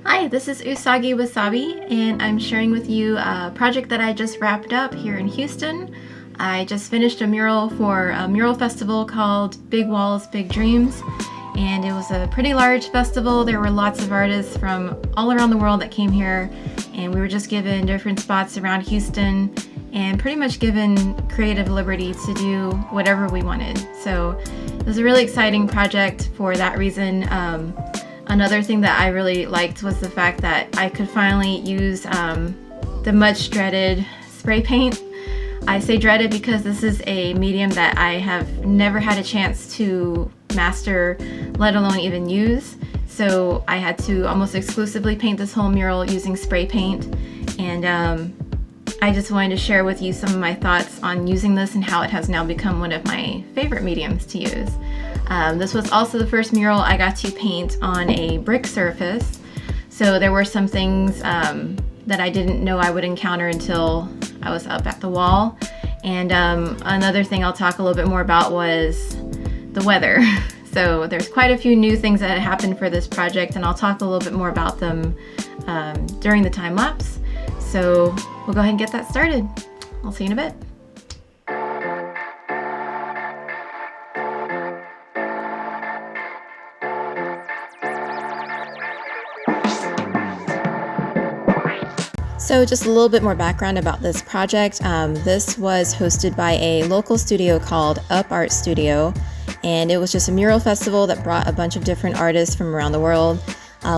Hi, this is Usagi Wasabi, and I'm sharing with you a project that I just wrapped up here in Houston. I just finished a mural for a mural festival called Big Walls, Big Dreams, and it was a pretty large festival. There were lots of artists from all around the world that came here, and we were just given different spots around Houston and pretty much given creative liberty to do whatever we wanted. So it was a really exciting project for that reason. Another thing that I really liked was the fact that I could finally use the much dreaded spray paint. I say dreaded because this is a medium that I have never had a chance to master, let alone even use. So I had to almost exclusively paint this whole mural using spray paint. And I just wanted to share with you some of my thoughts on using this and how it has now become one of my favorite mediums to use. This was also the first mural I got to paint on a brick surface, so there were some things that I didn't know I would encounter until I was up at the wall. And another thing I'll talk a little bit more about was the weather. So there's quite a few new things that happened for this project, and I'll talk a little bit more about them during the time lapse. So we'll go ahead and get that started. I'll see you in a bit. So just a little bit more background about this project. This was hosted by a local studio called Up Art Studio, and it was just a mural festival that brought a bunch of different artists from around the world.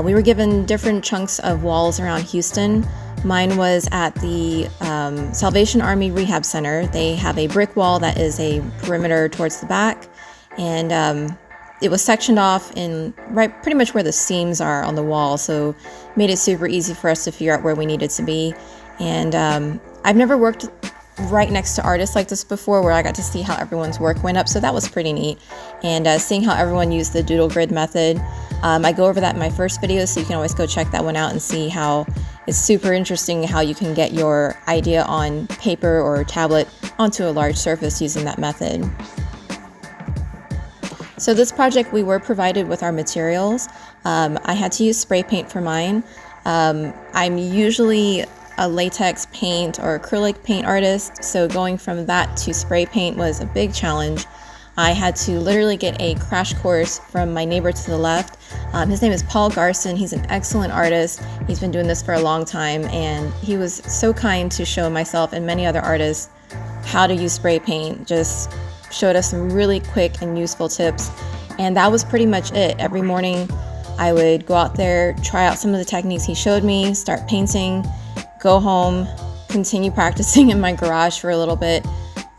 We were given different chunks of walls around Houston. Mine was at the Salvation Army Rehab Center. They have a brick wall that is a perimeter towards the back, and it was sectioned off in right pretty much where the seams are on the wall, so made it super easy for us to figure out where we needed to be. And I've never worked right next to artists like this before, where I got to see how everyone's work went up, so that was pretty neat. And seeing how everyone used the doodle grid method, I go over that in my first video, so you can always go check that one out and see how it's super interesting how you can get your idea on paper or tablet onto a large surface using that method. So this project, we were provided with our materials. I had to use spray paint for mine. I'm usually a latex paint or acrylic paint artist, so going from that to spray paint was a big challenge. I had to literally get a crash course from my neighbor to the left. His name is Paul Garson. He's an excellent artist. He's been doing this for a long time, and he was so kind to show myself and many other artists how to use spray paint. Just showed us some really quick and useful tips, and that was pretty much it. Every morning I would go out there, try out some of the techniques he showed me, start painting, go home, continue practicing in my garage for a little bit,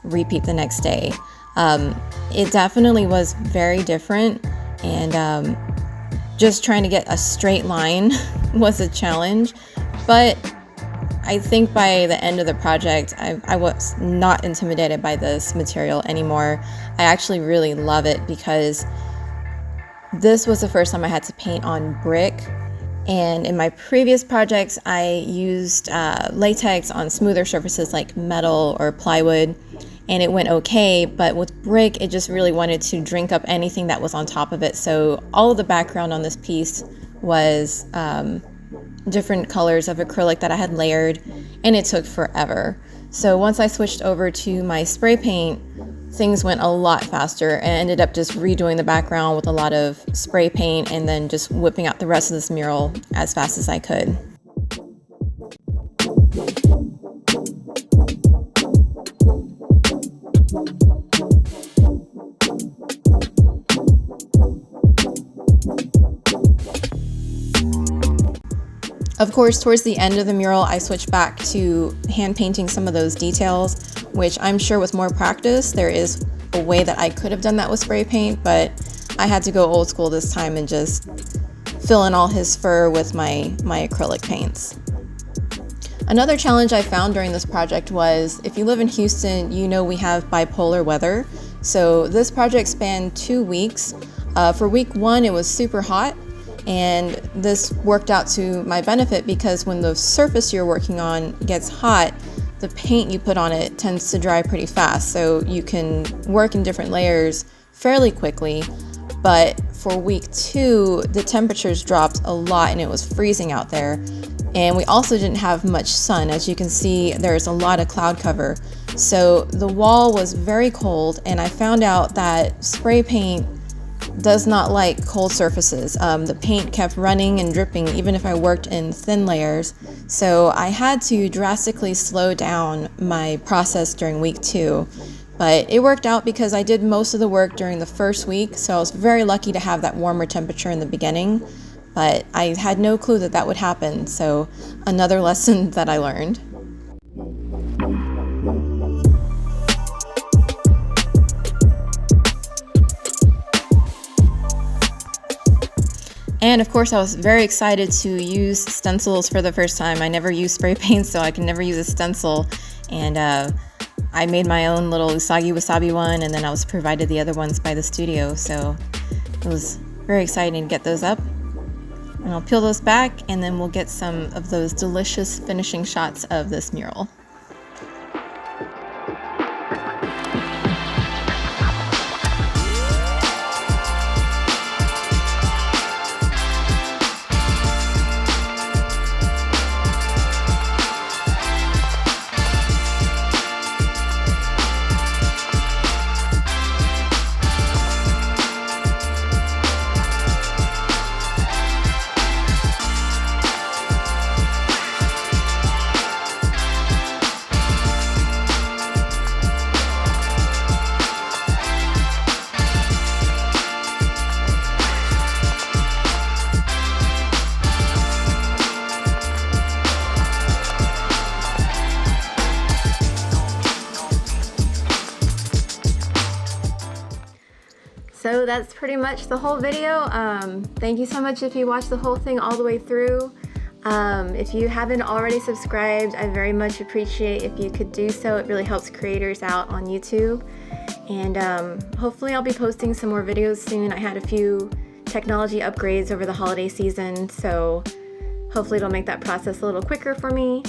repeat the next day. It definitely was very different, and just trying to get a straight line was a challenge, but I think by the end of the project, I was not intimidated by this material anymore. I actually really love it because this was the first time I had to paint on brick. And in my previous projects, I used latex on smoother surfaces like metal or plywood, and it went okay. But with brick, it just really wanted to drink up anything that was on top of it. So all of the background on this piece was different colors of acrylic that I had layered, and it took forever. So once I switched over to my spray paint, things went a lot faster, and ended up just redoing the background with a lot of spray paint and then just whipping out the rest of this mural as fast as I could. Of course, towards the end of the mural, I switched back to hand painting some of those details, which I'm sure with more practice, there is a way that I could have done that with spray paint, but I had to go old school this time and just fill in all his fur with my acrylic paints. Another challenge I found during this project was, if you live in Houston, you know we have bipolar weather. So this project spanned 2 weeks. For week 1, it was super hot. And this worked out to my benefit because when the surface you're working on gets hot, the paint you put on it tends to dry pretty fast. So you can work in different layers fairly quickly. But for week 2, the temperatures dropped a lot and it was freezing out there. And we also didn't have much sun. As you can see, there's a lot of cloud cover. So the wall was very cold, and I found out that spray paint does not like cold surfaces. The paint kept running and dripping even if I worked in thin layers. So I had to drastically slow down my process during week 2. But it worked out because I did most of the work during the first week, so I was very lucky to have that warmer temperature in the beginning. But I had no clue that that would happen, so another lesson that I learned. And of course, I was very excited to use stencils for the first time. I never used spray paint, so I can never use a stencil. And I made my own little Usagi Wasabi one, and then I was provided the other ones by the studio. So it was very exciting to get those up. And I'll peel those back, and then we'll get some of those delicious finishing shots of this mural. So that's pretty much the whole video. Thank you so much if you watched the whole thing all the way through. If you haven't already subscribed, I very much appreciate if you could do so. It really helps creators out on YouTube. And hopefully I'll be posting some more videos soon. I had a few technology upgrades over the holiday season, so hopefully it'll make that process a little quicker for me.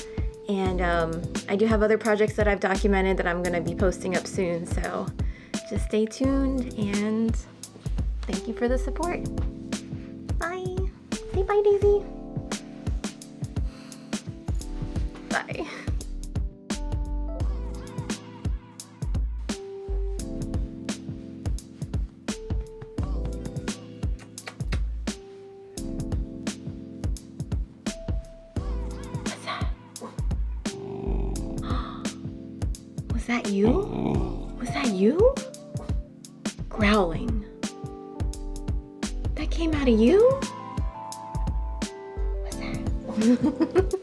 And I do have other projects that I've documented that I'm going to be posting up soon, so just stay tuned, and thank you for the support. Bye. Say bye, Daisy. Bye. What's that? Was that you? Was that you? Growling. That came out of you? What's that?